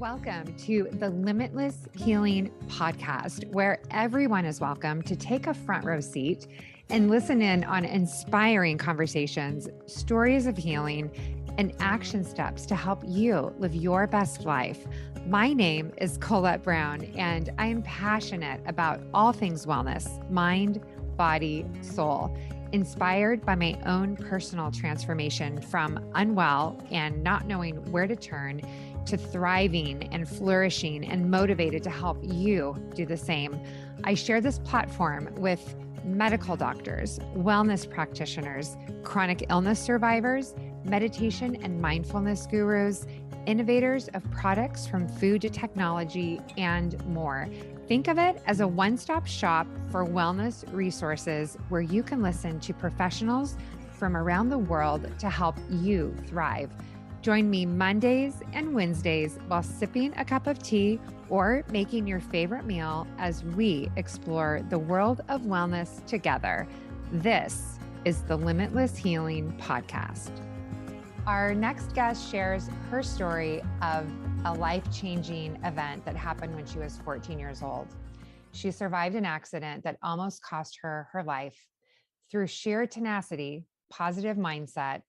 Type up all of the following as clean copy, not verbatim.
Welcome to the Limitless Healing Podcast, where everyone is welcome to take a front row seat and listen in on inspiring conversations, stories of healing, and action steps to help you live your best life. My name is Colette Brown, and I am passionate about all things wellness, mind, body, soul, inspired by my own personal transformation from unwell and not knowing where to turn to thriving and flourishing and motivated to help you do the same. I share this platform with medical doctors, wellness practitioners, chronic illness survivors, meditation and mindfulness gurus, innovators of products from food to technology, and more. Think of it as a one-stop shop for wellness resources where you can listen to professionals from around the world to help you thrive. Join me Mondays and Wednesdays while sipping a cup of tea or making your favorite meal as we explore the world of wellness together. This is the Limitless Healing Podcast. Our next guest shares her story of a life-changing event that happened when she was 14 years old. She survived an accident that almost cost her her life. Through sheer tenacity, positive mindset,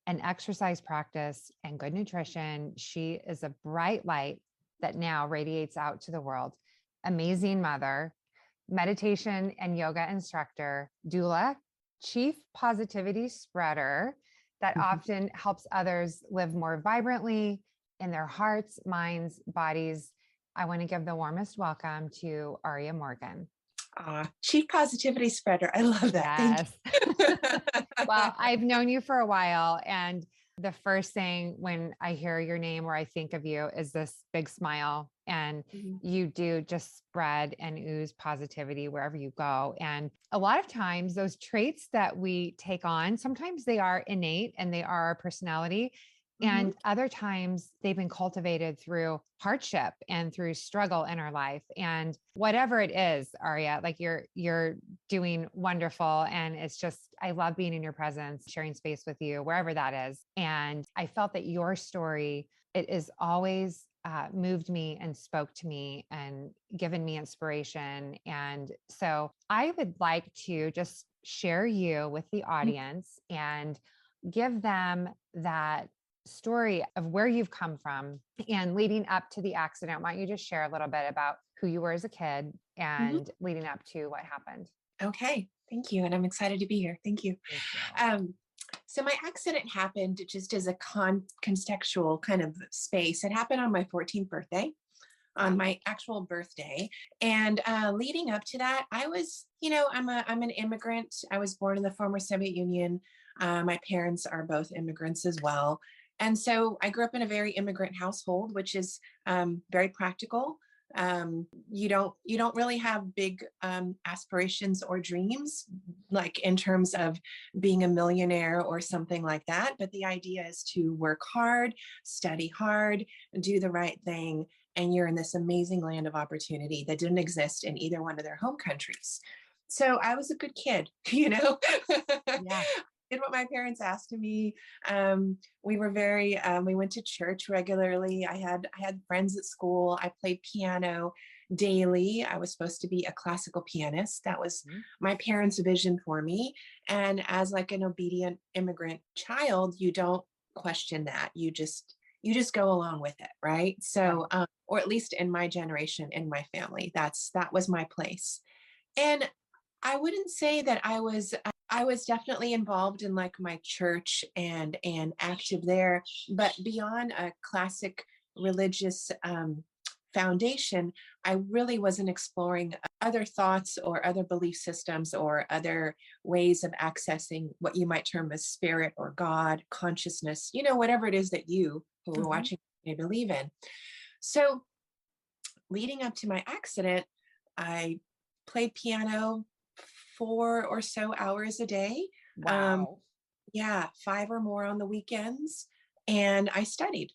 and exercise practice and good nutrition, she is a bright light that now radiates out to the world. Amazing mother, meditation and yoga instructor, doula, chief positivity spreader that often helps others live more vibrantly in their hearts, minds, bodies. I want to give the warmest welcome to Aria Morgan. Chief positivity spreader. I love that. Yes. Thank you. Well, I've known you for a while, and the first thing when I hear your name or I think of you is this big smile, and you do just spread and ooze positivity wherever you go. And a lot of times those traits that we take on, sometimes they are innate and they are our personality. And other times they've been cultivated through hardship and through struggle in our life. And whatever it is, Aria, like you're doing wonderful. And it's just, I love being in your presence, sharing space with you, wherever that is. And I felt that your story, it is always moved me and spoke to me and given me inspiration. And so I would like to just share you with the audience and give them that story of where you've come from and leading up to the accident. Why don't you just share a little bit about who you were as a kid and leading up to what happened? Okay. Thank you. And I'm excited to be here. Thank you. So my accident happened just as a contextual kind of space. It happened on my 14th birthday, on my actual birthday. And leading up to that, I was, I'm an immigrant. I was born in the former Soviet Union. My parents are both immigrants as well. And so I grew up in a very immigrant household, which is very practical. You don't really have big aspirations or dreams, like in terms of being a millionaire or something like that. But the idea is to work hard, study hard, do the right thing. And you're in this amazing land of opportunity that didn't exist in either one of their home countries. So I was a good kid, Yeah. Did what my parents asked of me. We were we went to church regularly. I had friends at school. I played piano daily. I was supposed to be a classical pianist. That was my parents' vision for me. And as like an obedient immigrant child, you don't question that. You just go along with it. Right. So, or at least in my generation, in my family, that was my place. And I wouldn't say that I was definitely involved in like my church and active there, but beyond a classic religious foundation, I really wasn't exploring other thoughts or other belief systems or other ways of accessing what you might term as spirit or God, consciousness, whatever it is that you who are watching may believe in. So leading up to my accident, I played piano 4 or so hours a day. Wow. 5 or more on the weekends. And I studied.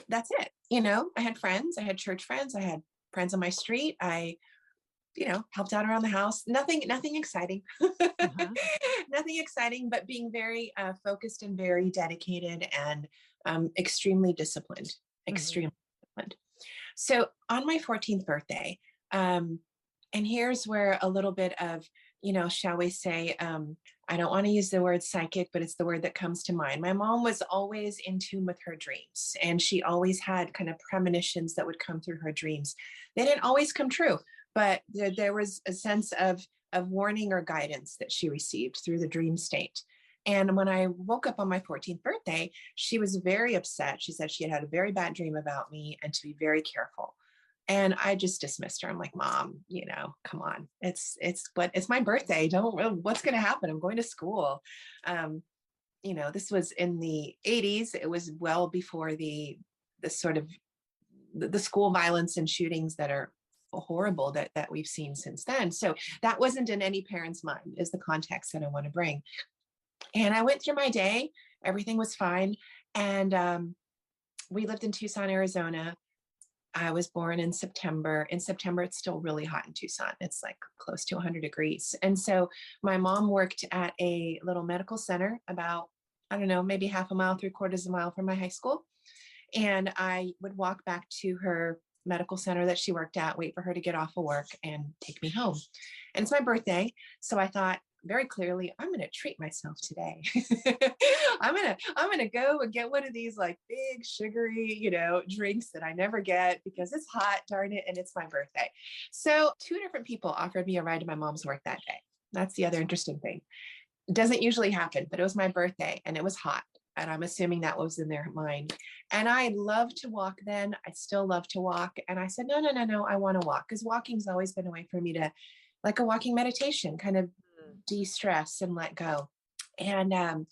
That's it. I had friends, I had church friends, I had friends on my street. I, helped out around the house. Nothing exciting, nothing exciting, but being very focused and very dedicated and extremely disciplined, extremely disciplined. So on my 14th birthday, and here's where a little bit of, shall we say, I don't want to use the word psychic, but it's the word that comes to mind. My mom was always in tune with her dreams, and she always had kind of premonitions that would come through her dreams. They didn't always come true, but there was a sense of warning or guidance that she received through the dream state. And when I woke up on my 14th birthday, she was very upset. She said she had a very bad dream about me and to be very careful. And I just dismissed her. I'm like, Mom, come on. It's my birthday. What's going to happen? I'm going to school. This was in the 80s. It was well before the sort of the school violence and shootings that are horrible that we've seen since then. So that wasn't in any parent's mind, is the context that I want to bring. And I went through my day. Everything was fine. And we lived in Tucson, Arizona. I was born in September. In September, it's still really hot in Tucson. It's like close to 100 degrees. And so my mom worked at a little medical center about, I don't know, maybe half a mile, 3/4 mile from my high school. And I would walk back to her medical center that she worked at, wait for her to get off of work and take me home. And it's my birthday. So I thought very clearly, I'm going to treat myself today. I'm going to go and get one of these like big sugary, drinks that I never get because it's hot, darn it. And it's my birthday. So 2 different people offered me a ride to my mom's work that day. That's the other interesting thing. It doesn't usually happen, but it was my birthday and it was hot. And I'm assuming that was in their mind. And I love to walk then. I still love to walk. And I said, no, I want to walk, because walking's always been a way for me to, like a walking meditation, kind of de-stress and let go. And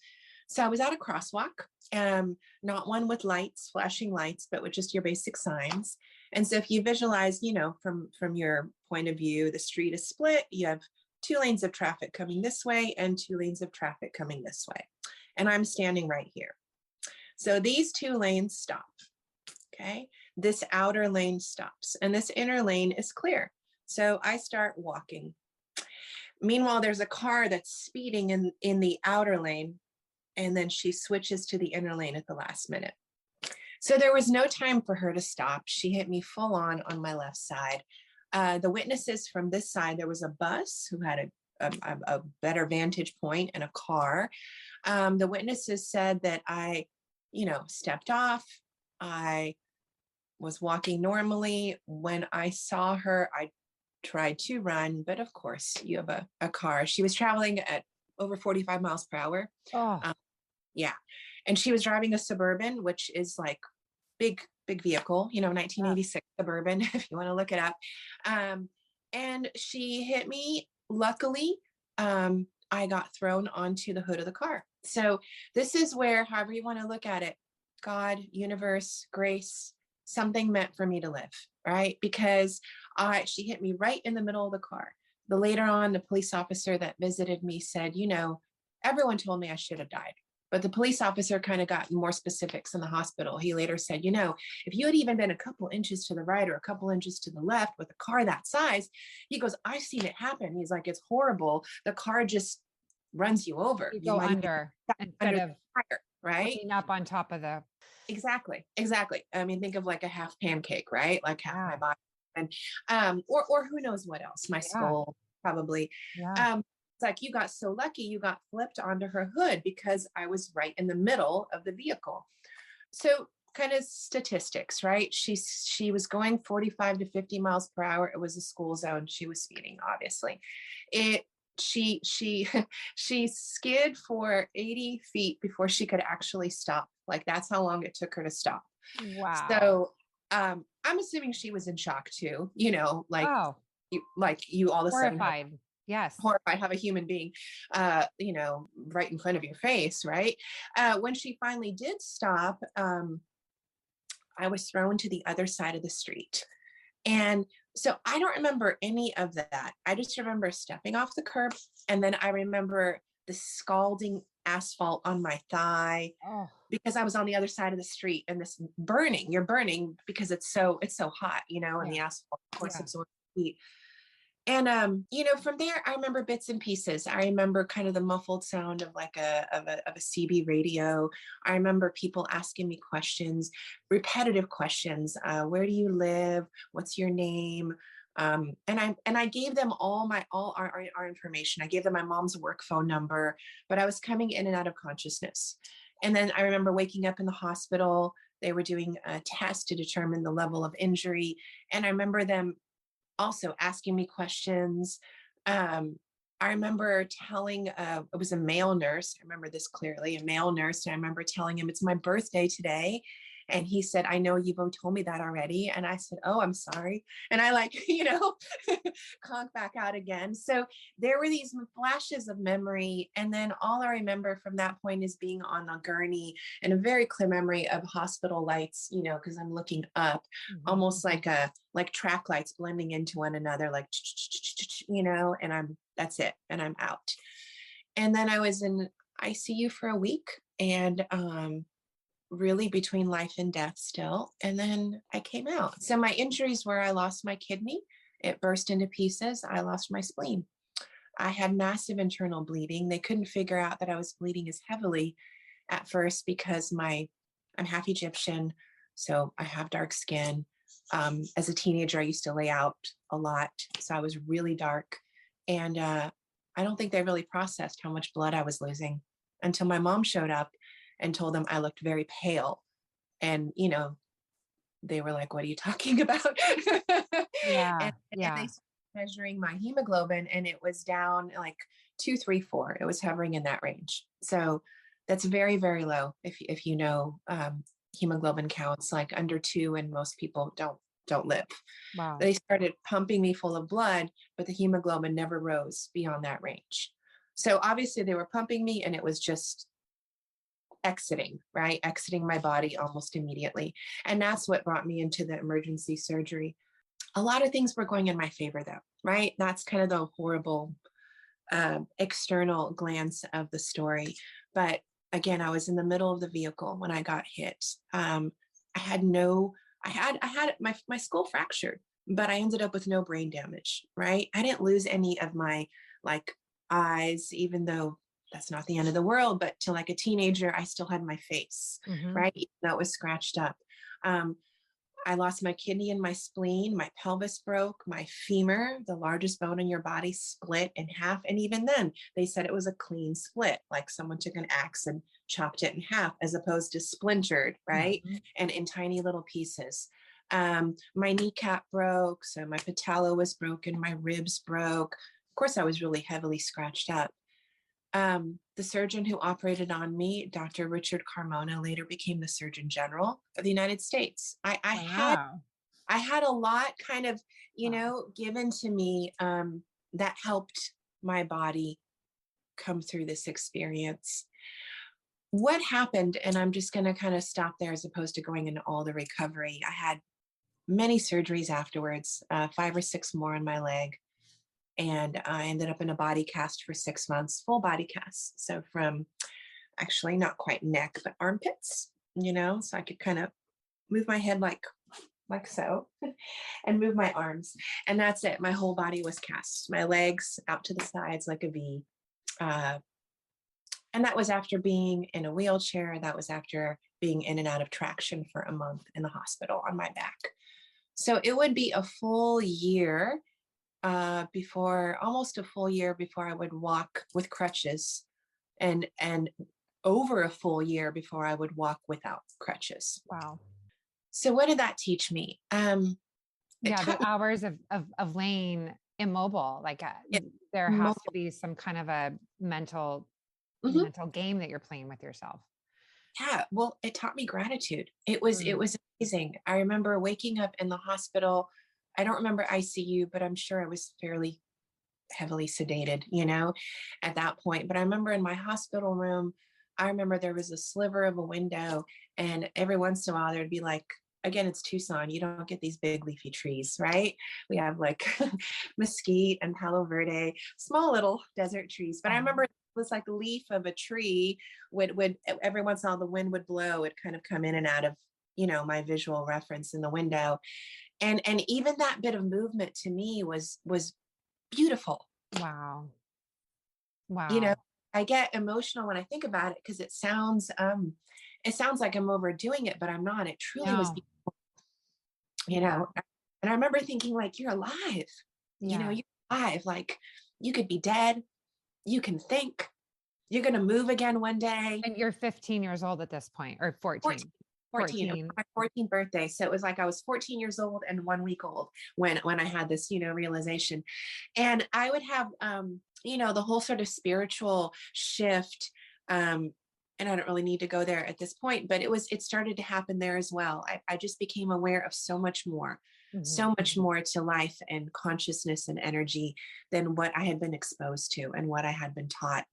so I was at a crosswalk, not one with lights, flashing lights, but with just your basic signs. And so if you visualize, from your point of view, the street is split. You have 2 lanes of traffic coming this way and 2 lanes of traffic coming this way. And I'm standing right here. So these 2 lanes stop. Okay. This outer lane stops and this inner lane is clear. So I start walking. Meanwhile, there's a car that's speeding in the outer lane, and then she switches to the inner lane at the last minute. So there was no time for her to stop. She hit me full on my left side. The witnesses from this side, there was a bus who had a better vantage point and a car. The witnesses said that I, stepped off. I was walking normally. When I saw her, I tried to run, but of course you have a car. She was traveling at over 45 miles per hour. Oh. Yeah. And she was driving a Suburban, which is like big vehicle, 1986 Suburban, if you want to look it up. And she hit me. Luckily, I got thrown onto the hood of the car. So this is where, however you want to look at it, God, universe, grace, something meant for me to live, right? Because she hit me right in the middle of the car. Later on, the police officer that visited me said, everyone told me I should have died. But the police officer kind of got more specifics in the hospital. He later said, if you had even been a couple inches to the right or a couple inches to the left with a car that size, he goes, I've seen it happen. He's like, it's horrible. The car just runs you over. You go under instead of fire, right? Up on top of the. Exactly. I mean, think of like a half pancake, right? Like half my body, and or who knows what else? My skull, probably. Yeah. It's like, you got so lucky, you got flipped onto her hood because I was right in the middle of the vehicle. So kind of statistics, right? She was going 45 to 50 miles per hour. It was a school zone. She was speeding, obviously. She skid for 80 feet before she could actually stop. Like, that's how long it took her to stop. Wow. So I'm assuming she was in shock too, you all of a sudden horrified, have a human being, right in front of your face. Right. When she finally did stop, I was thrown to the other side of the street. And so I don't remember any of that. I just remember stepping off the curb. And then I remember the scalding asphalt on my thigh because I was on the other side of the street, and this burning, you're burning because it's so hot, and the asphalt, of course, absorbs heat. And from there, I remember bits and pieces. I remember kind of the muffled sound of like a CB radio. I remember people asking me questions, repetitive questions. Where do you live? What's your name? And I gave them all our information. I gave them my mom's work phone number, but I was coming in and out of consciousness. And then I remember waking up in the hospital. They were doing a test to determine the level of injury. And I remember them also asking me questions. I remember telling, it was a male nurse. I remember this clearly, a male nurse. And I remember telling him, it's my birthday today. And he said, I know you've told me that already. And I said, oh, I'm sorry. And I conk back out again. So there were these flashes of memory. And then all I remember from that point is being on a gurney and a very clear memory of hospital lights, because I'm looking up, almost like track lights blending into one another, like, and that's it. And I'm out. And then I was in ICU for a week and, really between life and death still. And then I came out. So my injuries were, I lost my kidney. It burst into pieces. I lost my spleen. I had massive internal bleeding. They couldn't figure out that I was bleeding as heavily at first because I'm half Egyptian. So I have dark skin. As a teenager, I used to lay out a lot. So I was really dark. And I don't think they really processed how much blood I was losing until my mom showed up and told them I looked very pale. And, they were like, what are you talking about? Yeah. And they started measuring my hemoglobin and it was down like 234. It was hovering in that range. So that's very, very low. If hemoglobin counts like under 2 and most people don't live. Wow. They started pumping me full of blood, but the hemoglobin never rose beyond that range. So obviously they were pumping me and it was just exiting my body almost immediately. And that's what brought me into the emergency surgery. A lot of things were going in my favor though, right? That's kind of the horrible external glance of the story. But again, I was in the middle of the vehicle when I got hit. I had my skull fractured, but I ended up with no brain damage, right? I didn't lose any of my eyes, even though that's not the end of the world, but to like a teenager, I still had my face, right? Even though it was scratched up. I lost my kidney and my spleen, my pelvis broke, my femur, the largest bone in your body, split in half. And even then they said it was a clean split, like someone took an axe and chopped it in half as opposed to splintered, right? And in tiny little pieces. My kneecap broke. So my patella was broken. My ribs broke. Of course, I was really heavily scratched up. The surgeon who operated on me, Dr. Richard Carmona, later became the Surgeon General of the United States. I had a lot kind of, given to me that helped my body come through this experience. What happened, and I'm just going to kind of stop there as opposed to going into all the recovery. I had many surgeries afterwards, 5 or 6 more on my leg. And I ended up in a body cast for 6 months, full body cast. So from actually not quite neck, but armpits, so I could kind of move my head like so and move my arms. And that's it. My whole body was cast, my legs out to the sides like a V. And that was after being in a wheelchair. That was after being in and out of traction for a month in the hospital on my back. So it would be a full year almost a full year before I would walk with crutches and over a full year before I would walk without crutches. Wow. So what did that teach me? The hours of laying immobile, there has to be some kind of a mental game that you're playing with yourself. Yeah. Well, it taught me gratitude. It was amazing. I remember waking up in the hospital. I don't remember ICU, but I'm sure I was fairly heavily sedated, at that point. But I remember in my hospital room, I remember there was a sliver of a window and every once in a while there'd be again, it's Tucson. You don't get these big leafy trees, right? We have mesquite and Palo Verde, small little desert trees. But I remember this leaf of a tree would every once in a while the wind would blow. It'd kind of come in and out of, my visual reference in the window. And even that bit of movement to me was beautiful. Wow. You know, Wow. I get emotional when I think about it because it sounds like I'm overdoing it, but I'm not. It truly was, No. you Yeah. know, and I remember thinking like, you're alive, Yeah. you're alive. Like you could be dead. You can think you're going to move again one day. And you're 15 years old at this point, or 14, 14. 14, it was 14. my 14th birthday. So it was like I was 14 years old and 1 week old when I had this, realization. And I would have, the whole sort of spiritual shift. And I don't really need to go there at this point, but it started to happen there as well. I just became aware of so much more to life and consciousness and energy than what I had been exposed to and what I had been taught.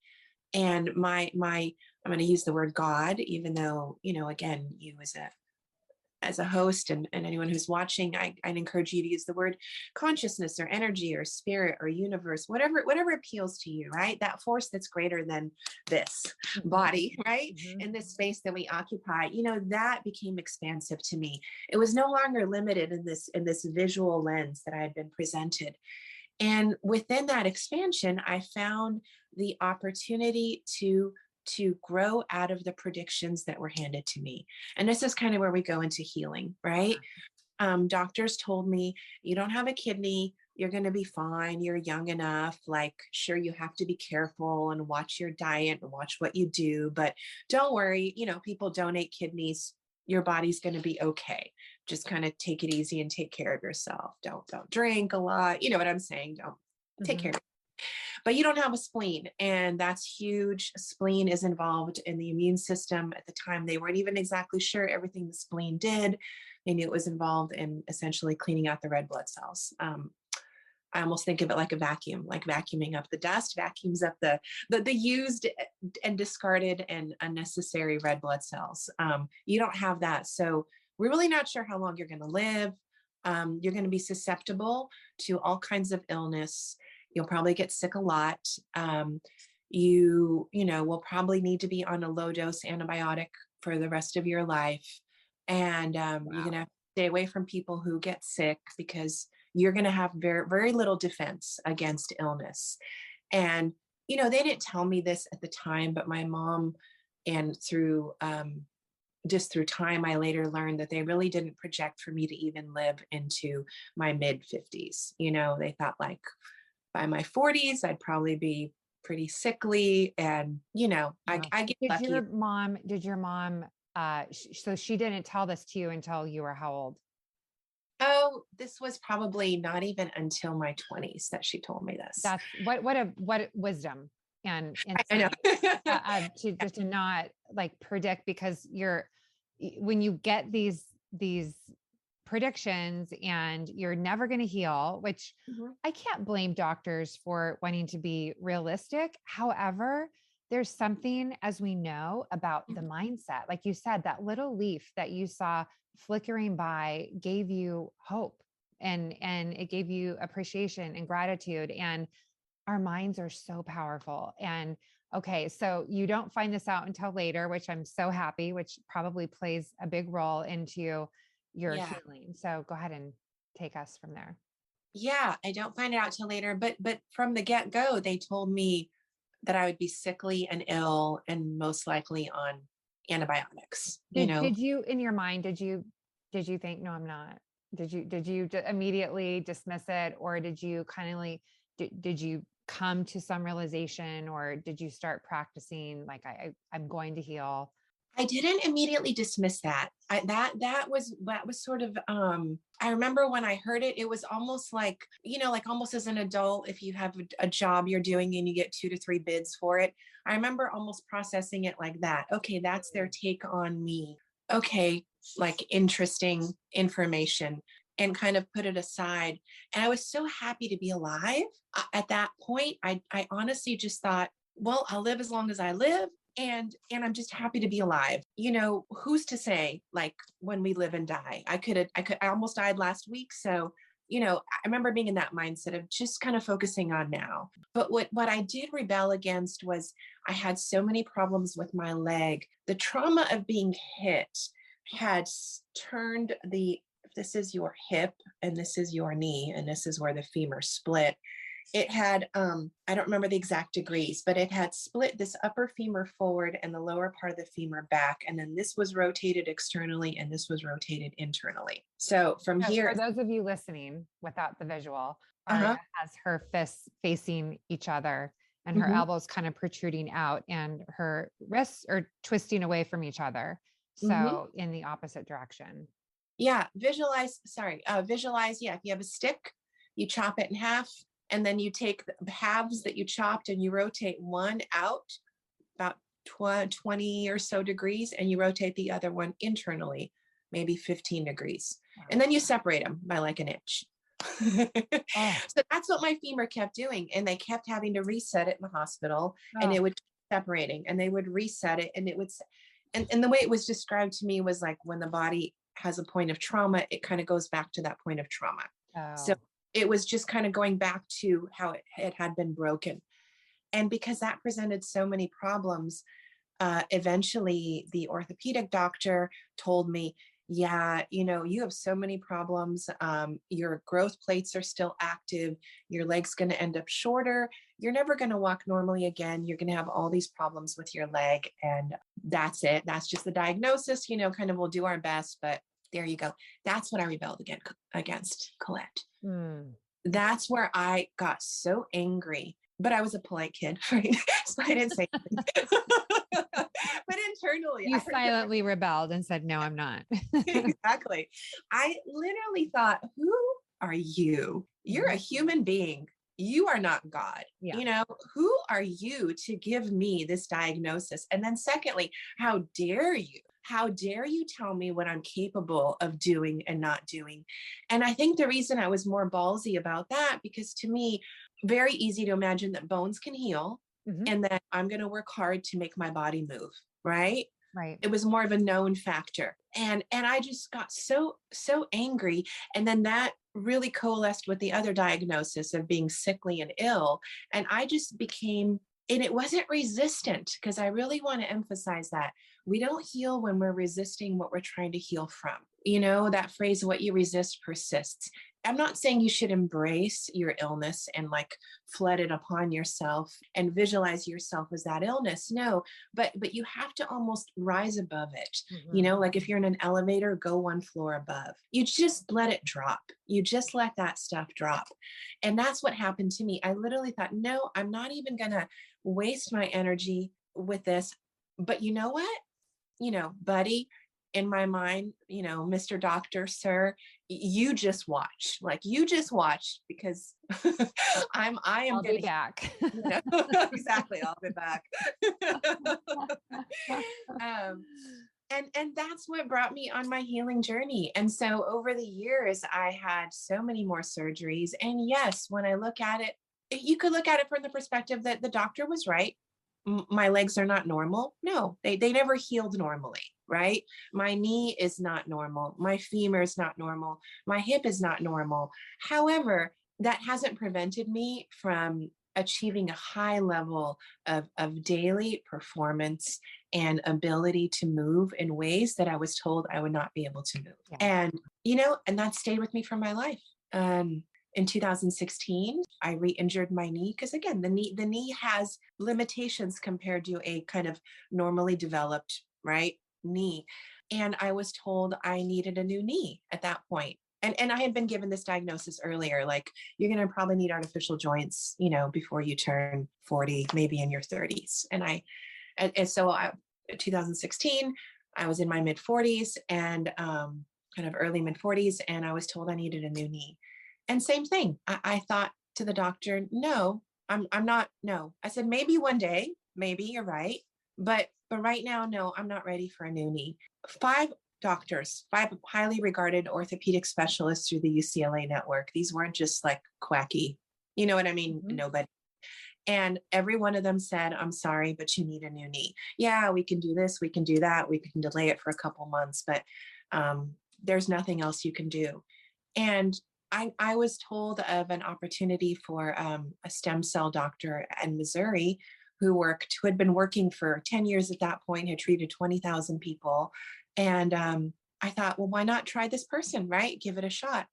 And I'm going to use the word God, even though, again, you as a host and anyone who's watching, I'd encourage you to use the word consciousness or energy or spirit or universe, whatever appeals to you, right? That force that's greater than this body, right? In this space that we occupy, that became expansive to me. It was no longer limited in this visual lens that I had been presented. And within that expansion, I found the opportunity to grow out of the predictions that were handed to me. And this is kind of where we go into healing, right? Doctors told me, you don't have a kidney, you're going to be fine, you're young enough. Like, sure, you have to be careful and watch your diet and watch what you do, but don't worry, people donate kidneys, your body's going to be okay. Just kind of take it easy and take care of yourself. Don't drink a lot. You know what I'm saying? Don't take care of it. But you don't have a spleen, and that's huge. A spleen is involved in the immune system. At the time, they weren't even exactly sure everything the spleen did. They knew it was involved in essentially cleaning out the red blood cells. I almost think of it like a vacuum, like vacuuming up the dust, vacuums up the used and discarded and unnecessary red blood cells. You don't have that. So we're really not sure how long you're going to live. You're going to be susceptible to all kinds of illness. You'll probably get sick a lot. You will probably need to be on a low dose antibiotic for the rest of your life. And you're going to have to stay away from people who get sick because you're going to have very, very little defense against illness. And, they didn't tell me this at the time, but my mom, and through time, I later learned that they really didn't project for me to even live into my mid 50s. They thought like by my 40s, I'd probably be pretty sickly. And, I get Did lucky. your mom, so she didn't tell this to you until you were how old? Oh, this was probably not even until my 20s that she told me this. That's what wisdom and I know. to not like predict, because when you get these predictions and you're never going to heal, which I can't blame doctors for wanting to be realistic. However, there's something, as we know, about the mindset. Like you said, that little leaf that you saw flickering by gave you hope, and it gave you appreciation and gratitude. And our minds are so powerful. And okay, so you don't find this out until later, which I'm so happy, which probably plays a big role into your healing. So go ahead and take us from there. Yeah, I don't find it out till later, but from the get-go, they told me that I would be sickly and ill and most likely on antibiotics. Did you, in your mind, did you think, no, I'm not? Did you immediately dismiss it, or did you kind of like, did you come to some realization, or did you start practicing like I'm going to heal? I didn't immediately dismiss that. That was sort of, I remember when I heard it, it was almost like, like almost as an adult, if you have a job you're doing and you get 2 to 3 bids for it. I remember almost processing it like that. Okay, that's their take on me. Okay, like interesting information, and kind of put it aside. And I was so happy to be alive. At that point, I honestly just thought, well, I'll live as long as I live. And I'm just happy to be alive. Who's to say, like, when we live and die? I almost died last week. So, I remember being in that mindset of just kind of focusing on now. But what I did rebel against was I had so many problems with my leg. The trauma of being hit had turned this is your hip and this is your knee and this is where the femur split. It had, I don't remember the exact degrees, but it had split this upper femur forward and the lower part of the femur back. And then this was rotated externally and this was rotated internally. So from here. For those of you listening without the visual, Uh-huh. Aria has her fists facing each other and her elbows kind of protruding out and her wrists are twisting away from each other. So in the opposite direction. Yeah. Visualize. Yeah. If you have a stick, you chop it in half and then you take the halves that you chopped and you rotate one out about 20 or so degrees and you rotate the other one internally, maybe 15 degrees. Wow. And then you separate them by like an inch. So that's what my femur kept doing. And they kept having to reset it in the hospital and it would keep separating and they would reset it and it would, and the way it was described to me was like when the body has a point of trauma, it kind of goes back to that point of trauma. So it was just kind of going back to how it had been broken. And because that presented so many problems, eventually the orthopedic doctor told me, yeah, you have so many problems. Your growth plates are still active. Your leg's going to end up shorter. You're never going to walk normally again. You're going to have all these problems with your leg. And that's it. That's just the diagnosis, kind of we'll do our best, but there you go. That's what I rebelled against, Colette. That's where I got so angry, but I was a polite kid, right? So I didn't say anything. But internally, you silently rebelled and said, no, I'm not. Exactly. I literally thought, who are you? You're a human being. You are not God. Yeah. Who are you to give me this diagnosis? And then secondly, how dare you? How dare you tell me what I'm capable of doing and not doing? And I think the reason I was more ballsy about that, because to me, very easy to imagine that bones can heal and that I'm going to work hard to make my body move. Right. Right. It was more of a known factor. And I just got so angry. And then that really coalesced with the other diagnosis of being sickly and ill. And I just became, and it wasn't resistant, because I really want to emphasize that we don't heal when we're resisting what we're trying to heal from. That phrase, what you resist persists. I'm not saying you should embrace your illness and like flood it upon yourself and visualize yourself as that illness. No, but you have to almost rise above it. Like if you're in an elevator, go one floor above. You just let it drop. You just let that stuff drop. And that's what happened to me. I literally thought, no, I'm not even going to waste my energy with this. But you know what? Buddy, in my mind, Mr. Doctor, sir, you just watch, because I am I'll be back. Exactly. I'll be back. And that's what brought me on my healing journey. And so over the years, I had so many more surgeries. And yes, when I look at it, you could look at it from the perspective that the doctor was right. My legs are not normal. No, they never healed normally, right? My knee is not normal. My femur is not normal. My hip is not normal. However, that hasn't prevented me from achieving a high level of daily performance and ability to move in ways that I was told I would not be able to move. Yeah. And that stayed with me for my life. In 2016, I re-injured my knee because, again, the knee has limitations compared to a kind of normally developed, right, knee. And I was told I needed a new knee at that point. And I had been given this diagnosis earlier, like you're going to probably need artificial joints, before you turn 40, maybe in your 30s. And so 2016, I was in my mid 40s and kind of early mid 40s, and I was told I needed a new knee. And same thing. I thought to the doctor, no, I'm not. No, I said, maybe one day, maybe you're right. But right now, no, I'm not ready for a new knee. 5 highly regarded orthopedic specialists through the UCLA network. These weren't just like quacky, you know what I mean? Nobody. And every one of them said, I'm sorry, but you need a new knee. Yeah, we can do this. We can do that. We can delay it for a couple months, but there's nothing else you can do. And I was told of an opportunity for a stem cell doctor in Missouri who had been working for 10 years at that point, had treated 20,000 people. And I thought, well, why not try this person, right? Give it a shot.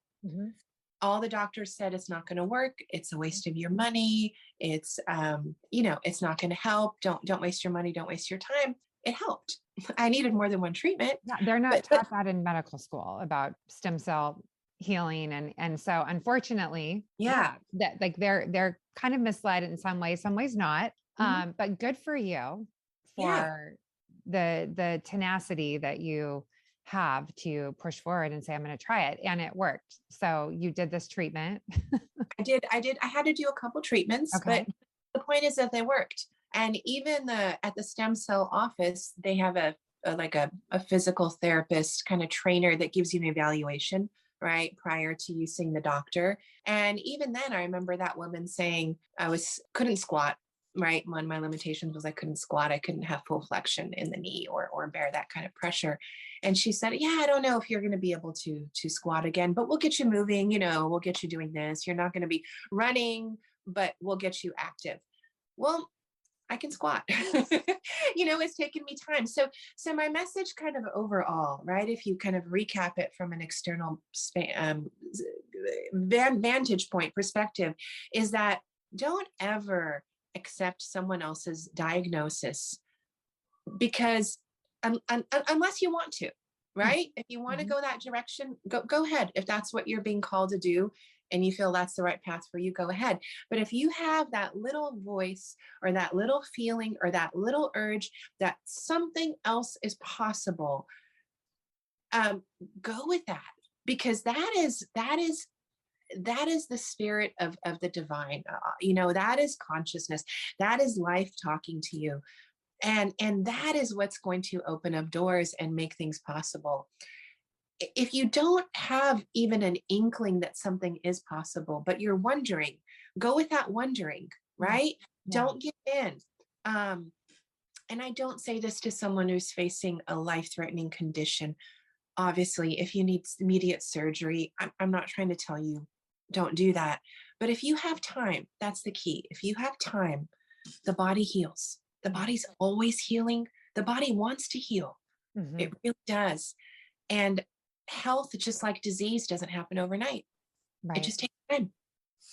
all the doctors said it's not going to work. It's a waste of your money. It's, it's not going to help. Don't waste your money. Don't waste your time. It helped. I needed more than one treatment. Yeah, they're not taught that in medical school about stem cell healing. And so unfortunately, yeah, that like they're kind of misled in some ways not. But good for you for the tenacity that you have to push forward and say, I'm going to try it. And it worked. So you did this treatment. I did. I had to do a couple treatments, Okay. but the point is that they worked. And even at the stem cell office, they have a physical therapist kind of trainer that gives you an evaluation, right, prior to you seeing the doctor. And even then, I remember that woman saying couldn't squat. Right. One of my limitations was I couldn't squat. I couldn't have full flexion in the knee or bear that kind of pressure. And she said, yeah, I don't know if you're going to be able to squat again, but we'll get you moving. We'll get you doing this. You're not going to be running, but we'll get you active. Well, I can squat. It's taken me time. So my message kind of overall, right, if you kind of recap it from an external vantage point perspective, is that don't ever accept someone else's diagnosis because unless you want to, right? If you want to go that direction, go ahead. If that's what you're being called to do and you feel that's the right path for you, go ahead. But if you have that little voice or that little feeling or that little urge that something else is possible, go with that, because that is the spirit of the divine. That is consciousness. That is life talking to you. And that is what's going to open up doors and make things possible. If you don't have even an inkling that something is possible, but you're wondering, go with that wondering, right? Yeah. Don't give in. And I don't say this to someone who's facing a life-threatening condition. Obviously, if you need immediate surgery, I'm not trying to tell you don't do that. But if you have time, that's the key. If you have time, the body heals. The body's always healing. The body wants to heal. Mm-hmm. It really does. And health, just like disease, doesn't happen overnight. Right. It just takes time.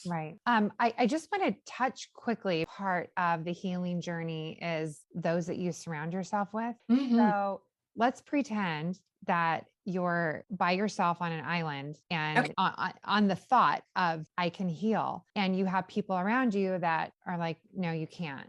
Right. I just want to touch quickly. Part of the healing journey is those that you surround yourself with. Mm-hmm. So let's pretend that you're by yourself on an island and on the thought of I can heal, and you have people around you that are like, no, you can't.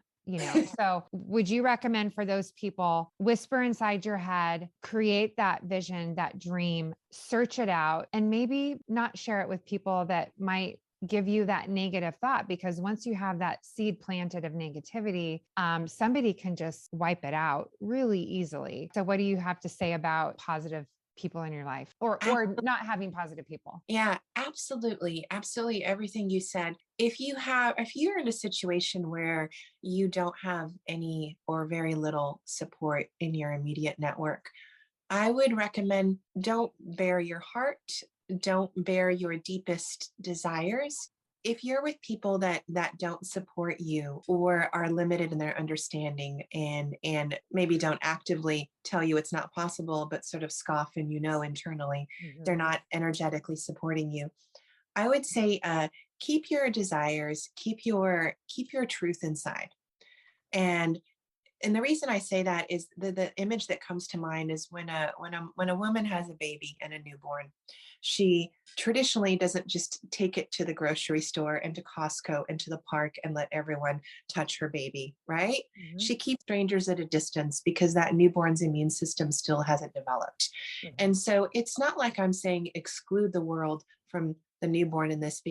So would you recommend for those people, whisper inside your head, create that vision, that dream, search it out, and maybe not share it with people that might give you that negative thought? Because once you have that seed planted of negativity, somebody can just wipe it out really easily. So what do you have to say about positive people in your life, or not having positive people? Yeah, absolutely. Absolutely. Everything you said. If you're in a situation where you don't have any or very little support in your immediate network, I would recommend don't bare your heart. Don't bare your deepest desires. If you're with people that don't support you or are limited in their understanding and maybe don't actively tell you it's not possible, but sort of scoff and internally, they're not energetically supporting you, I would say keep your desires, keep your truth inside. And the reason I say that is the image that comes to mind is when a woman has a baby and a newborn, she traditionally doesn't just take it to the grocery store and to Costco and to the park and let everyone touch her baby, right? Mm-hmm. She keeps strangers at a distance because that newborn's immune system still hasn't developed. Mm-hmm. And so it's not like I'm saying exclude the world from the newborn in this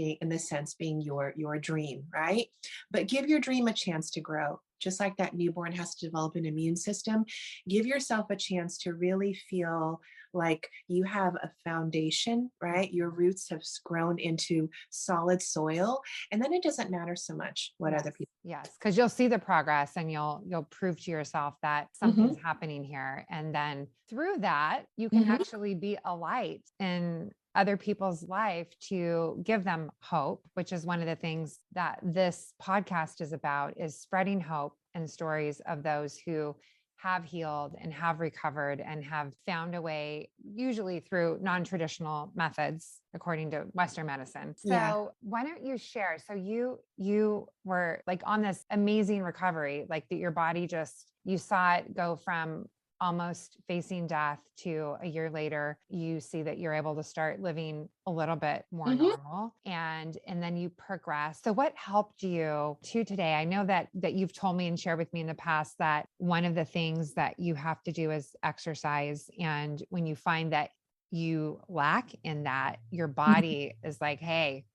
sense being your dream, right? But give your dream a chance to grow. Just like that newborn has to develop an immune system, give yourself a chance to really feel like you have a foundation, right? Your roots have grown into solid soil, and then it doesn't matter so much what other people. Yes, because you'll see the progress and you'll prove to yourself that something's happening here, and then through that you can actually be a light in other people's life to give them hope, which is one of the things that this podcast is about, is spreading hope and stories of those who have healed and have recovered and have found a way, usually through non-traditional methods, according to Western medicine. Yeah. So why don't you share? So you were like on this amazing recovery, like that your body just, you saw it go from almost facing death to a year later, you see that you're able to start living a little bit more normal, and then you progress. So what helped you to today? I know that you've told me and shared with me in the past that one of the things that you have to do is exercise. And when you find that you lack in that, your body is like, hey,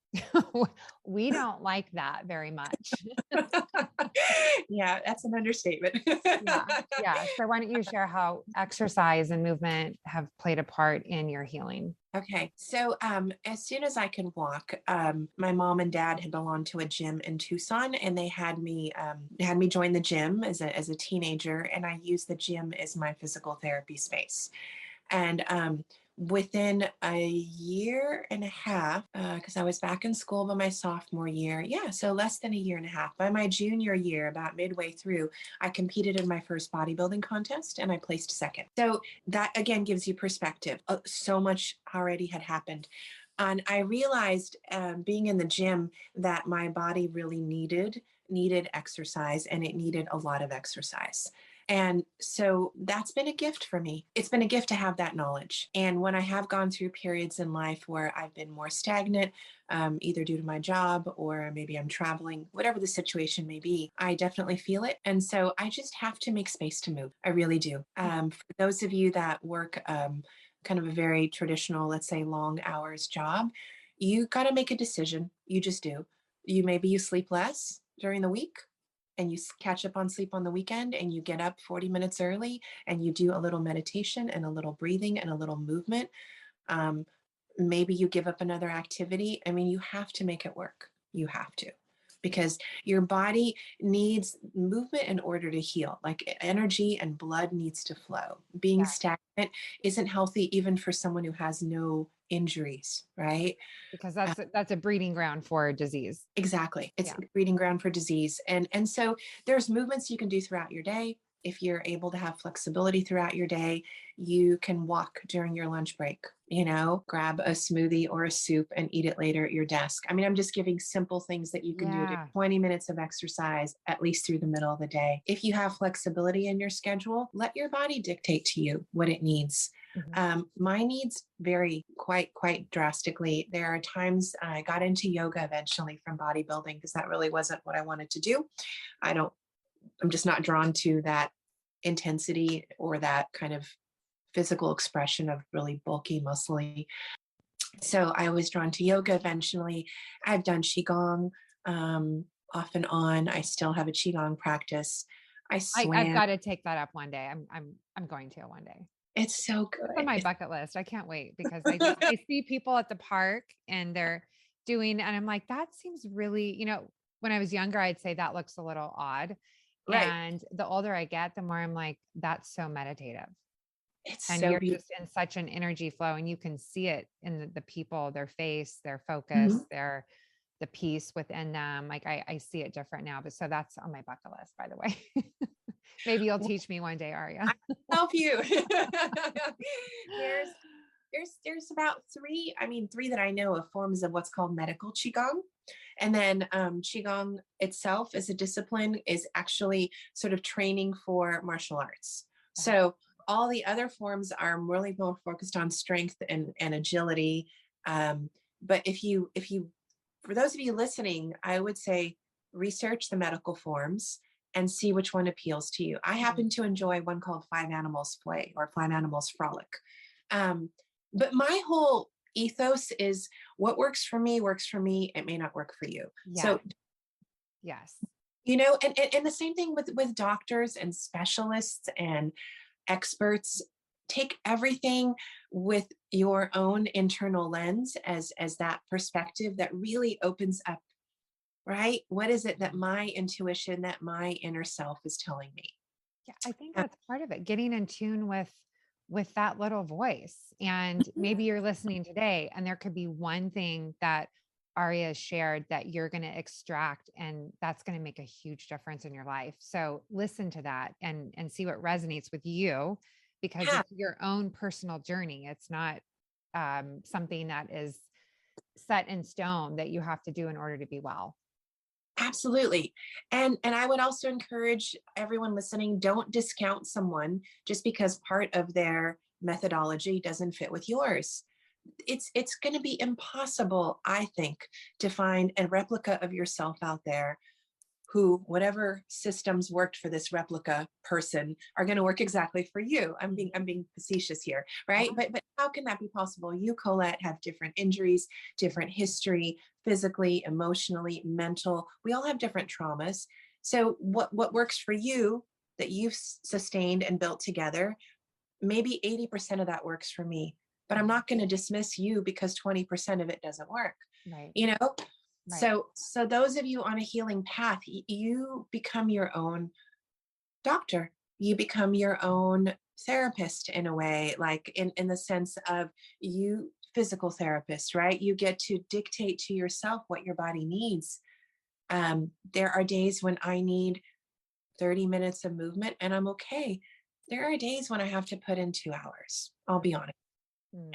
we don't like that very much. Yeah, that's an understatement. Yeah. Yeah. So why don't you share how exercise and movement have played a part in your healing? Okay. So as soon as I could walk, my mom and dad had belonged to a gym in Tucson, and they had me join the gym as a teenager, and I used the gym as my physical therapy space. And within a year and a half, because I was back in school by my sophomore year, yeah, so less than a year and a half. By my junior year, about midway through, I competed in my first bodybuilding contest and I placed second. So that again gives you perspective. So much already had happened. And I realized being in the gym that my body really needed exercise, and it needed a lot of exercise. And so that's been a gift for me. It's been a gift to have that knowledge. And when I have gone through periods in life where I've been more stagnant, either due to my job or maybe I'm traveling, whatever the situation may be, I definitely feel it. And so I just have to make space to move. I really do. For those of you that work kind of a very traditional, let's say long hours job, you got to make a decision. You just do. Maybe you sleep less during the week, and you catch up on sleep on the weekend, and you get up 40 minutes early and you do a little meditation and a little breathing and a little movement. Maybe you give up another activity. I mean, you have to make it work. You have to, because your body needs movement in order to heal. Like energy and blood needs to flow. Being stagnant isn't healthy, even for someone who has no injuries, right? Because that's a breeding ground for disease. Exactly. It's a breeding ground for disease. And so there's movements you can do throughout your day. If you're able to have flexibility throughout your day, you can walk during your lunch break, grab a smoothie or a soup and eat it later at your desk. I mean, I'm just giving simple things that you can do. 20 minutes of exercise, at least through the middle of the day. If you have flexibility in your schedule, let your body dictate to you what it needs. My needs vary quite drastically. There are times I got into yoga eventually from bodybuilding because that really wasn't what I wanted to do. I'm just not drawn to that intensity or that kind of physical expression of really bulky, muscly. So I was drawn to yoga eventually. I've done Qigong off and on. I still have a Qigong practice. I swam. I've got to take that up one day. I'm going to one day. It's so good. It's on my bucket list. I can't wait, because I see people at the park and they're doing, and I'm like, that seems really, when I was younger, I'd say that looks a little odd. Right. And the older I get, the more I'm like, that's so meditative. And so you're just in such an energy flow, and you can see it in the people, their face, their focus, the peace within them. Like I see it different now, but so that's on my bucket list, by the way. Maybe you'll teach me one day, Aria. I'll help you. There's about three that I know of forms of what's called medical Qigong. And then Qigong itself as a discipline is actually sort of training for martial arts. So all the other forms are really more focused on strength and agility. But if you, for those of you listening, I would say research the medical forms and see which one appeals to you. I happen to enjoy one called Five Animals Play or Five Animals Frolic. But my whole ethos is what works for me. It may not work for you. Yeah. So, yes. And the same thing with doctors and specialists and experts. Take everything with your own internal lens as that perspective that really opens up, right? What is it that my intuition, that my inner self is telling me? Yeah, I think that's part of it. Getting in tune with that little voice. And maybe you're listening today and there could be one thing that Aria shared that you're going to extract, and that's going to make a huge difference in your life. So listen to that and see what resonates with you, because Yeah, it's your own personal journey. It's not something that is set in stone that you have to do in order to be well. absolutely. And I would also encourage everyone listening, don't discount someone just because part of their methodology doesn't fit with yours. It's going to be impossible, I think, to find a replica of yourself out there who, whatever systems worked for this replica person, are going to work exactly for you. I'm being facetious here, right? But how can that be possible? You, Colette, have different injuries, different history, physically, emotionally, mental. We all have different traumas. So what works for you that you've sustained and built together, maybe 80% of that works for me, but I'm not going to dismiss you because 20% of it doesn't work. Right. You know, Right. so those of you on a healing path, you become your own doctor. You become your own therapist in a way, like in the sense of you physical therapist, right? You get to dictate to yourself what your body needs. There are days when I need 30 minutes of movement and I'm okay. There are days when I have to put in 2 hours. I'll be honest. Mm.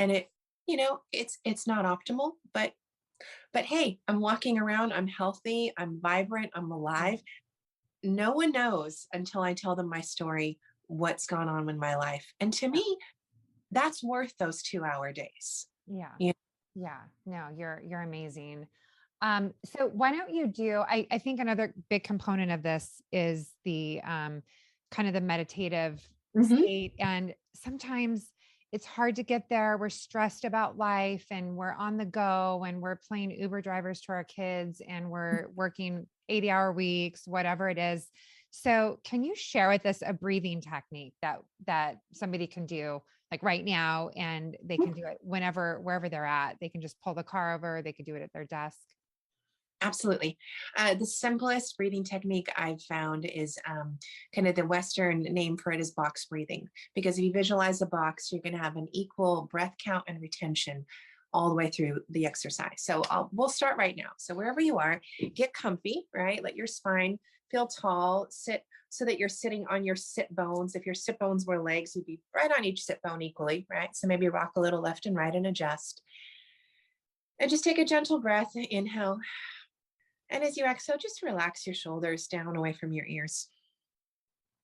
And it's not optimal, but hey, I'm walking around, I'm healthy, I'm vibrant, I'm alive. No one knows until I tell them my story, what's gone on in my life. And to me, that's worth those 2 hour days. Yeah. Yeah. Yeah. No, you're amazing. So why don't you do, I think another big component of this is the kind of the meditative Mm-hmm. state. And sometimes it's hard to get there. We're stressed about life and we're on the go and we're playing Uber drivers to our kids and we're working 80-hour weeks, whatever it is. So can you share with us a breathing technique that somebody can do like right now, and they can do it whenever, wherever they're at? They can just pull the car over. They can do it at their desk. Absolutely. The simplest breathing technique I've found is kind of the Western name for it is box breathing. Because if you visualize a box, you're going to have an equal breath count and retention all the way through the exercise. So we'll start right now. So wherever you are, get comfy, right? Let your spine feel tall, sit so that you're sitting on your sit bones. If your sit bones were legs, you'd be right on each sit bone equally, right? So maybe rock a little left and right and adjust. And just take a gentle breath, inhale. And as you exhale, just relax your shoulders down away from your ears.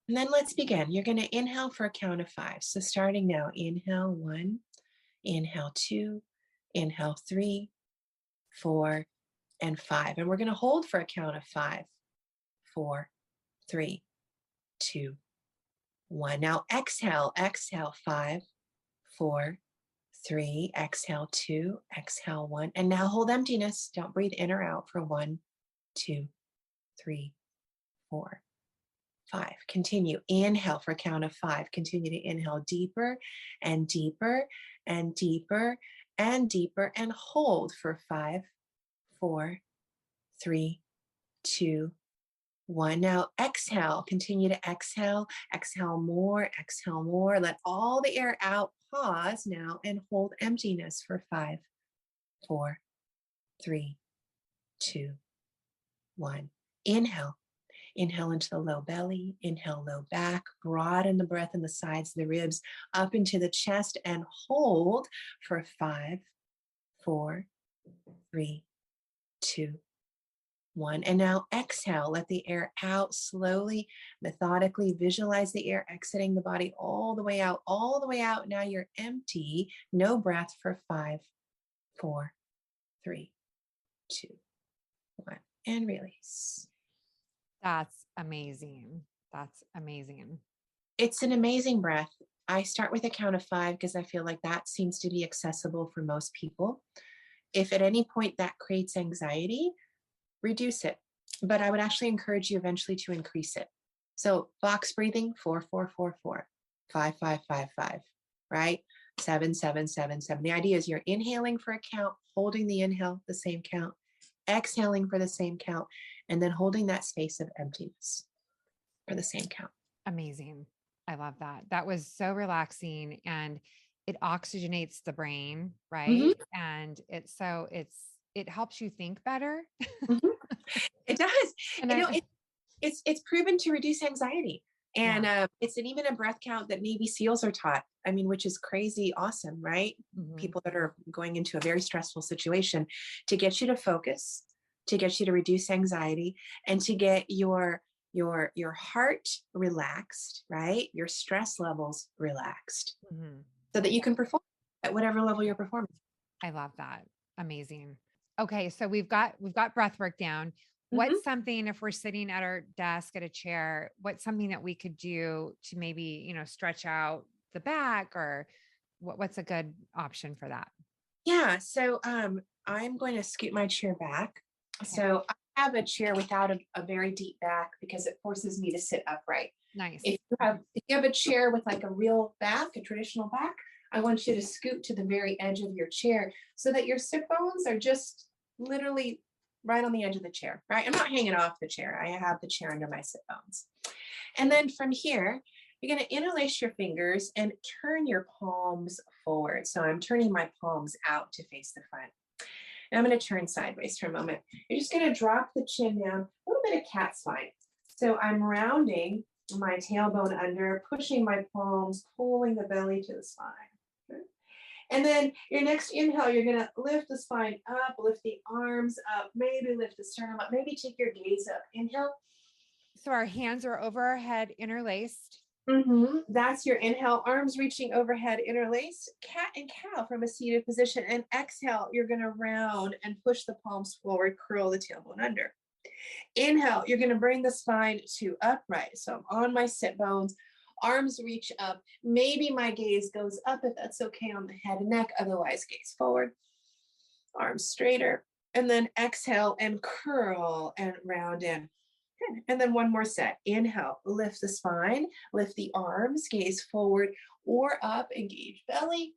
And then let's begin. You're going to inhale for a count of 5. So starting now, inhale 1, inhale 2, inhale 3, 4, and 5. And we're going to hold for a count of 5, 4, 3, 2, 1. Now exhale, exhale 5, 4, 3, exhale 2, exhale 1. And now hold emptiness. Don't breathe in or out for 1, 2, 3, 4, 5. Continue. Inhale for a count of 5. Continue to inhale deeper and deeper and deeper and deeper and hold for 5, 4, 3, 2, 1. Now exhale. Continue to exhale. Exhale more. Exhale more. Let all the air out. Pause now and hold emptiness for 5, 4, 3, 2, 1. Inhale. Inhale into the low belly, inhale low back, broaden the breath in the sides of the ribs, up into the chest, and hold for 5, 4, 3, 2, 1. And now exhale, let the air out slowly, methodically. Visualize the air exiting the body all the way out, all the way out. Now you're empty, no breath for 5, 4, 3, 2, 1. And release. That's amazing. That's amazing. It's an amazing breath. I start with a count of 5 because I feel like that seems to be accessible for most people. If at any point that creates anxiety, reduce it. But I would actually encourage you eventually to increase it. So box breathing, 4, 4, 4, 4, 5, 5, 5, 5, right? 7, 7, 7, 7. The idea is you're inhaling for a count, holding the inhale, the same count, exhaling for the same count, and then holding that space of emptiness for the same count. Amazing. I love that. That was so relaxing, and it oxygenates the brain, right? Mhm. And it's it helps you think better. Mhm. It does. And You know, it's proven to reduce anxiety. And yeah. it's even a breath count that Navy SEALs are taught. I mean, which is crazy awesome, right? Mhm. People that are going into a very stressful situation, to get you to focus, to get you to reduce anxiety, and to get your heart relaxed, right? Your stress levels relaxed, Mhm. so that you can perform at whatever level you're performing. I love that. Amazing. Okay. So we've got breath work down. Mhm. What's something, if we're sitting at our desk at a chair, what's something that we could do to maybe, stretch out the back, or what's a good option for that? Yeah. So I'm going to scoot my chair back. Okay. So I have a chair without a very deep back because it forces me to sit upright. Nice. If you have a chair with like a real back, a traditional back, I want you to scoot to the very edge of your chair so that your sit bones are just literally right on the edge of the chair, right? I'm not hanging off the chair. I have the chair under my sit bones. And then from here, you're going to interlace your fingers and turn your palms forward. So I'm turning my palms out to face the front. And I'm going to turn sideways for a moment. You're just going to drop the chin down, a little bit of cat spine. So I'm rounding my tailbone under, pushing my palms, pulling the belly to the spine. Okay. And then your next inhale, you're going to lift the spine up, lift the arms up, maybe lift the sternum up, maybe take your gaze up. Inhale. So our hands are over our head, interlaced. That's your inhale, arms reaching overhead, interlaced, cat and cow from a seated position. And exhale, you're going to round and push the palms forward, curl the tailbone under. Inhale, you're going to bring the spine to upright. So I'm on my sit bones, arms reach up. Maybe my gaze goes up if that's okay on the head and neck. Otherwise, gaze forward, arms straighter. And then exhale and curl and round in. Good. And then one more set. Inhale, lift the spine, lift the arms, gaze forward or up, engage belly.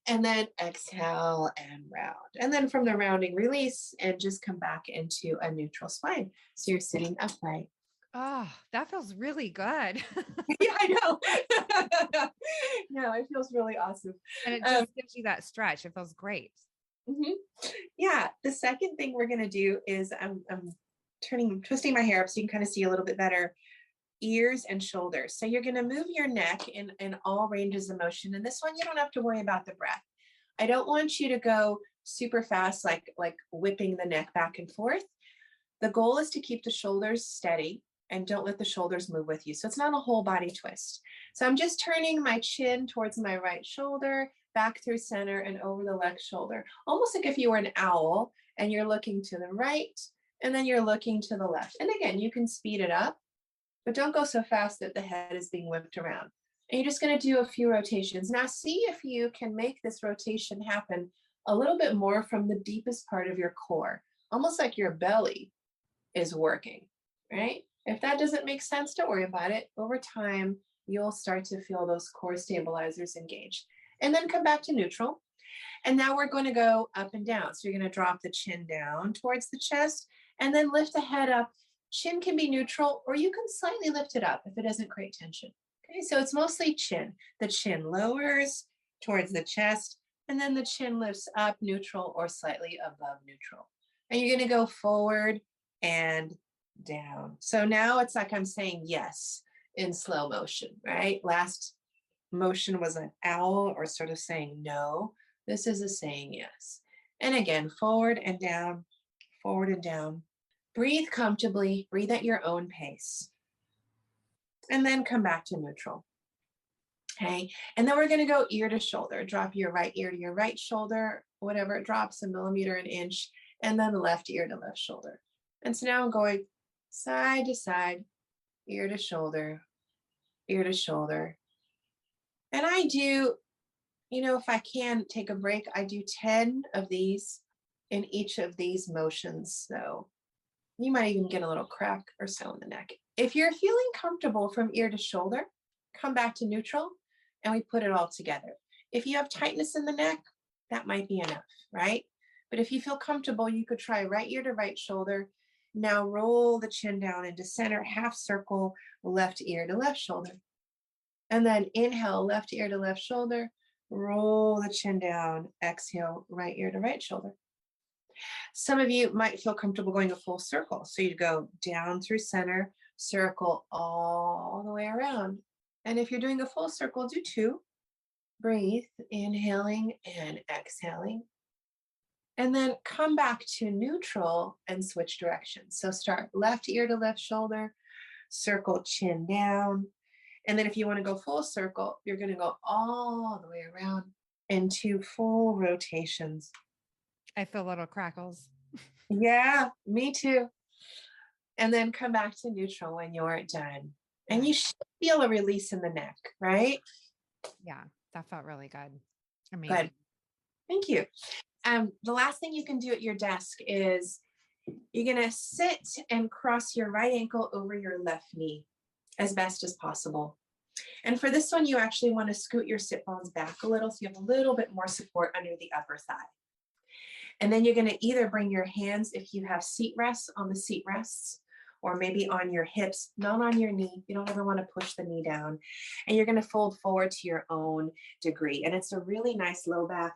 And then exhale and round. And then from the rounding, release and just come back into a neutral spine. So you're sitting upright. Oh, that feels really good. Yeah, I know. No, it feels really awesome. And it just gives you that stretch. It feels great. Mhm. Yeah. The second thing we're going to do is I'm twisting my hair up so you can kind of see a little bit better. Ears and shoulders. So you're going to move your neck in all ranges of motion. And this one, you don't have to worry about the breath. I don't want you to go super fast, like whipping the neck back and forth. The goal is to keep the shoulders steady and don't let the shoulders move with you. So it's not a whole body twist. So I'm just turning my chin towards my right shoulder, back through center and over the left shoulder, almost like if you were an owl and you're looking to the right and then you're looking to the left. And again, you can speed it up, but don't go so fast that the head is being whipped around. And you're just going to do a few rotations. Now see if you can make this rotation happen a little bit more from the deepest part of your core, almost like your belly is working, right? If that doesn't make sense, don't worry about it. Over time, you'll start to feel those core stabilizers engage. And then come back to neutral. And now we're going to go up and down. So you're going to drop the chin down towards the chest and then lift the head up. Chin can be neutral, or you can slightly lift it up if it doesn't create tension. Okay, so it's mostly chin. The chin lowers towards the chest, and then the chin lifts up, neutral or slightly above neutral. And you're going to go forward and down. So now it's like I'm saying yes in slow motion, right? Last motion was an owl or sort of saying no. This is a saying yes. And again, forward and down, forward and down. Breathe comfortably, breathe at your own pace. And then come back to neutral. Okay. And then we're going to go ear to shoulder. Drop your right ear to your right shoulder, whatever it drops, a millimeter, an inch, and then the left ear to left shoulder. And so now I'm going side to side, ear to shoulder, ear to shoulder. And I do, if I can take a break, I do 10 of these in each of these motions. So you might even get a little crack or so in the neck. If you're feeling comfortable from ear to shoulder, come back to neutral and we put it all together. If you have tightness in the neck, that might be enough, right? But if you feel comfortable, you could try right ear to right shoulder. Now roll the chin down into center, half circle, left ear to left shoulder. And then inhale, left ear to left shoulder, roll the chin down, exhale, right ear to right shoulder. Some of you might feel comfortable going a full circle. So you go down through center, circle all the way around. And if you're doing a full circle, do two. Breathe, inhaling and exhaling. And then come back to neutral and switch directions. So start left ear to left shoulder, circle chin down. And then if you want to go full circle, you're going to go all the way around into full rotations. I feel little crackles. Yeah, me too. And then come back to neutral when you're done. And you should feel a release in the neck, right? Yeah, that felt really good. Amazing. Good. Thank you. The last thing you can do at your desk is you're going to sit and cross your right ankle over your left knee as best as possible. And for this one, you actually want to scoot your sit bones back a little so you have a little bit more support under the upper thigh. And then you're going to either bring your hands, if you have seat rests, on the seat rests, or maybe on your hips, not on your knee. You don't ever want to push the knee down. And you're going to fold forward to your own degree. And it's a really nice low back,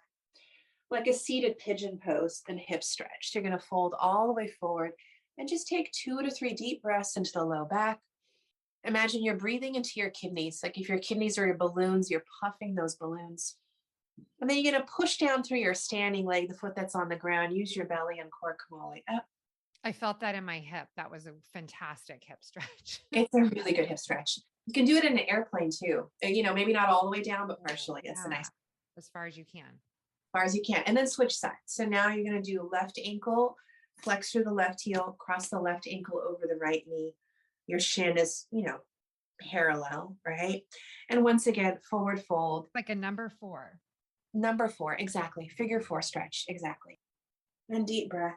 like a seated pigeon pose and hip stretch. So you're going to fold all the way forward and just take 2 to 3 deep breaths into the low back. Imagine you're breathing into your kidneys. Like if your kidneys are your balloons, you're puffing those balloons. And then you're going to push down through your standing leg, the foot that's on the ground. Use your belly and core come all the way up. I felt that in my hip. That was a fantastic hip stretch. It's a really good hip stretch. You can do it in an airplane too. Maybe not all the way down, but partially. It's a nice. As far as you can. As far as you can. And then switch sides. So now you're going to do left ankle, flex through the left heel, cross the left ankle over the right knee. Your shin is, parallel, right? And once again, forward fold. Like a number 4. Number 4, exactly. Figure 4 stretch, exactly. And deep breath.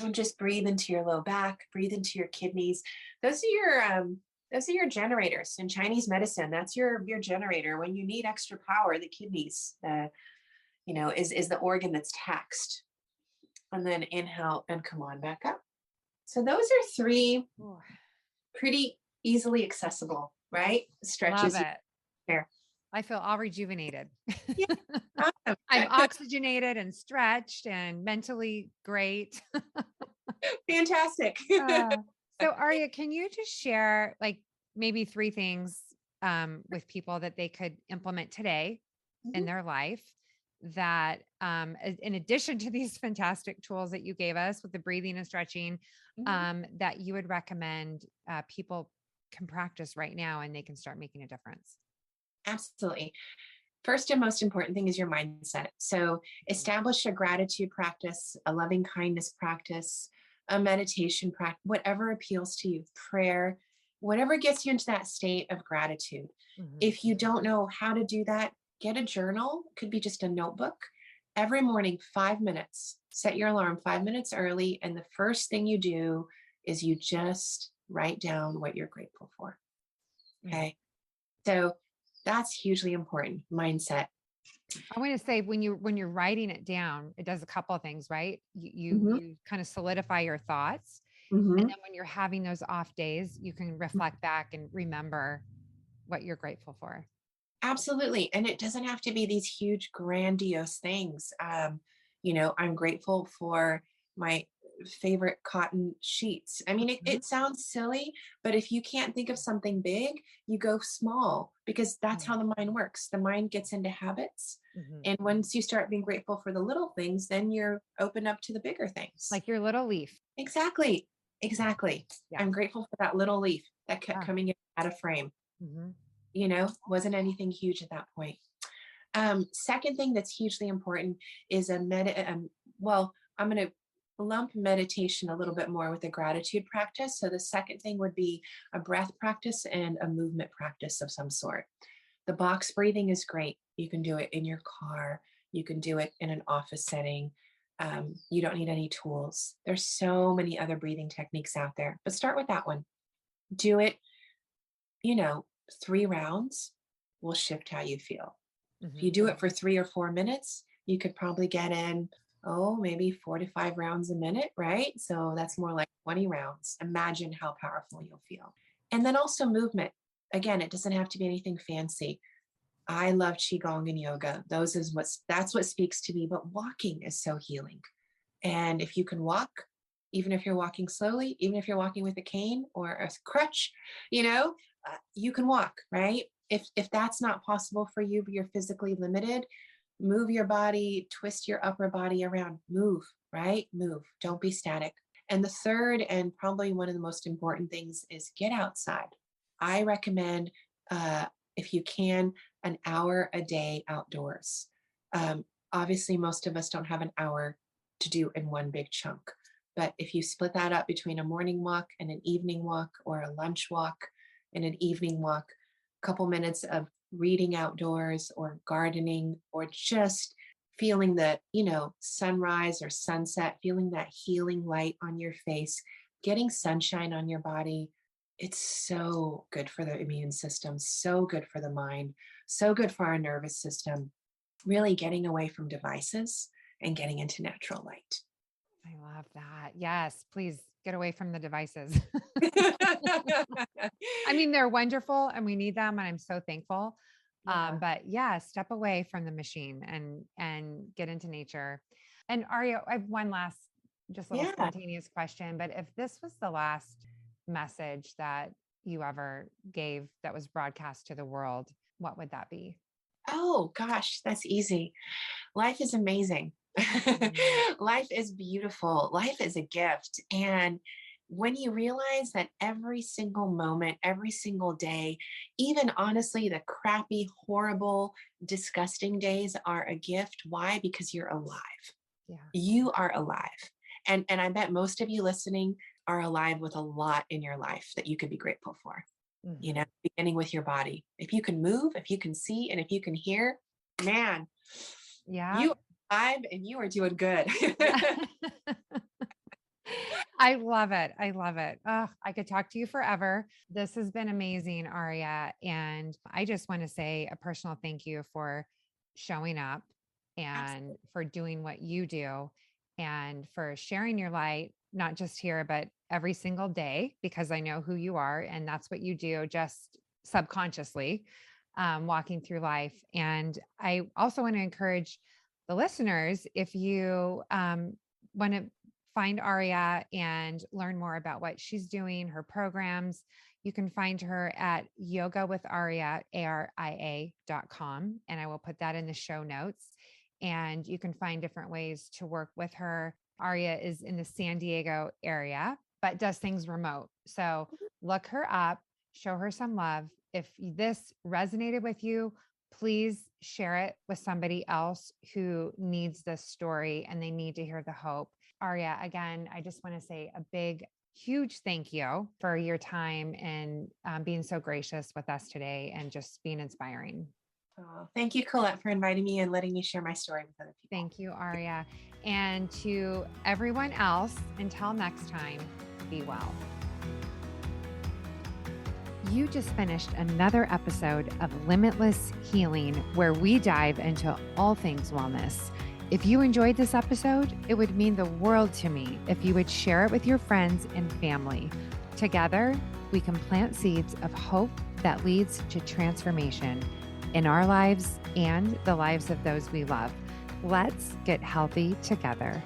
And just breathe into your low back, breathe into your kidneys. Those are your generators in Chinese medicine. That's your generator. When you need extra power, the kidneys, is the organ that's taxed. And then inhale and come on back up. So those are 3 pretty easily accessible, right? Stretches. Love it. There. I feel all rejuvenated. Yeah. Awesome. I'm oxygenated and stretched and mentally great. Fantastic. So Aria, can you just share like maybe 3 things with people that they could implement today in their life that in addition to these fantastic tools that you gave us with the breathing and stretching, that you would recommend people can practice right now and they can start making a difference? Absolutely. First and most important thing is your mindset. So establish a gratitude practice, a loving kindness practice, a meditation practice, whatever appeals to you, prayer, whatever gets you into that state of gratitude. If you don't know how to do that, get a journal. It could be just a notebook. Every morning, 5 minutes, set your alarm 5 minutes early. And the first thing you do is you just write down what you're grateful for. Okay. So that's hugely important. Mindset. I want to say when you're writing it down, it does a couple of things, right? You kind of solidify your thoughts. And then when you're having those off days, you can reflect back and remember what you're grateful for. Absolutely. And it doesn't have to be these huge, grandiose things. I'm grateful for my favorite cotton sheets. I mean, it sounds silly, but if you can't think of something big, you go small because that's how the mind works. The mind gets into habits. And once you start being grateful for the little things, then you're open up to the bigger things. Like your little leaf. Exactly. Yeah. I'm grateful for that little leaf that kept coming in out of frame. Wasn't anything huge at that point. Second thing that's hugely important is I'm going to lump meditation a little bit more with a gratitude practice. So the second thing would be a breath practice and a movement practice of some sort. The box breathing is great. You can do it in your car. You can do it in an office setting. You don't need any tools. There's so many other breathing techniques out there, but start with that one. Do it, 3 rounds will shift how you feel. If you do it for 3 or 4 minutes, you could probably get in, maybe 4 to 5 rounds a minute, right? So that's more like 20 rounds. Imagine how powerful you'll feel. And then also movement. Again, it doesn't have to be anything fancy. I love Qigong and yoga. That's what speaks to me, but walking is so healing. And if you can walk, even if you're walking slowly, even if you're walking with a cane or a crutch, you can walk, right? If that's not possible for you, but you're physically limited, move your body, twist your upper body around, move, right? Move. Don't be static. And the third, and probably one of the most important things, is get outside. I recommend, if you can, an hour a day outdoors. Obviously, most of us don't have an hour to do in one big chunk. But if you split that up between a morning walk and an evening walk, or a lunch walk and an evening walk, a couple minutes of reading outdoors or gardening, or just feeling the, sunrise or sunset, feeling that healing light on your face, getting sunshine on your body. It's so good for the immune system, so good for the mind, so good for our nervous system. Really getting away from devices and getting into natural light. I love that. Yes, please get away from the devices. I mean, they're wonderful and we need them, and I'm so thankful. Yeah. But yeah, step away from the machine and get into nature. And Aria, I have one last, just a little spontaneous question, but if this was the last message that you ever gave that was broadcast to the world, what would that be? Oh gosh, that's easy. Life is amazing. Life is beautiful. Life is a gift. And when you realize that every single moment, every single day, even honestly, the crappy, horrible, disgusting days are a gift. Why? Because you're alive. Yeah. You are alive. And I bet most of you listening are alive with a lot in your life that you could be grateful for. Mm-hmm. Beginning with your body. If you can move, if you can see, and if you can hear, man, you are alive and you are doing good. I love it. I love it. Oh, I could talk to you forever. This has been amazing, Aria. And I just want to say a personal thank you for showing up and for doing what you do and for sharing your light, not just here, but every single day, because I know who you are and that's what you do just subconsciously, walking through life. And I also want to encourage the listeners, if you want to find Aria and learn more about what she's doing, her programs, you can find her at yogawitharia, ARIA.com. And I will put that in the show notes. And you can find different ways to work with her. Aria is in the San Diego area, but does things remote. So look her up, show her some love. If this resonated with you, please share it with somebody else who needs this story and they need to hear the hope. Aria, again, I just want to say a big, huge thank you for your time and being so gracious with us today and just being inspiring. Oh, thank you, Colette, for inviting me and letting me share my story with other people. Thank you, Aria. And to everyone else, until next time, be well. You just finished another episode of Limitless Healing, where we dive into all things wellness. If you enjoyed this episode, it would mean the world to me if you would share it with your friends and family. Together, we can plant seeds of hope that leads to transformation in our lives and the lives of those we love. Let's get healthy together.